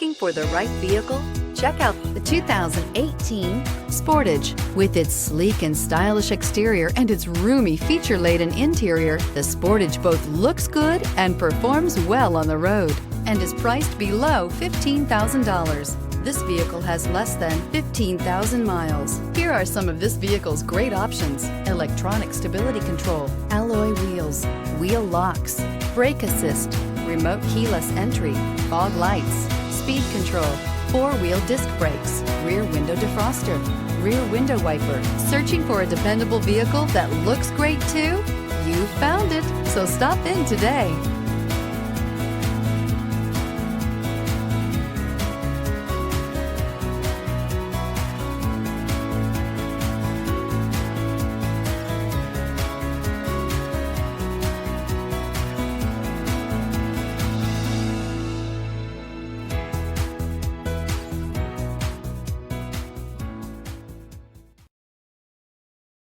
Looking for the right vehicle? Check out the 2018 Sportage. With its sleek and stylish exterior and its roomy feature-laden interior, the Sportage both looks good and performs well on the road and is priced below $15,000. This vehicle has less than 15,000 miles. Here are some of this vehicle's great options: electronic stability control, alloy wheels, wheel locks, brake assist, remote keyless entry, fog lights, speed control, four-wheel disc brakes, rear window defroster, rear window wiper. Searching for a dependable vehicle that looks great too? You found it, so stop in today.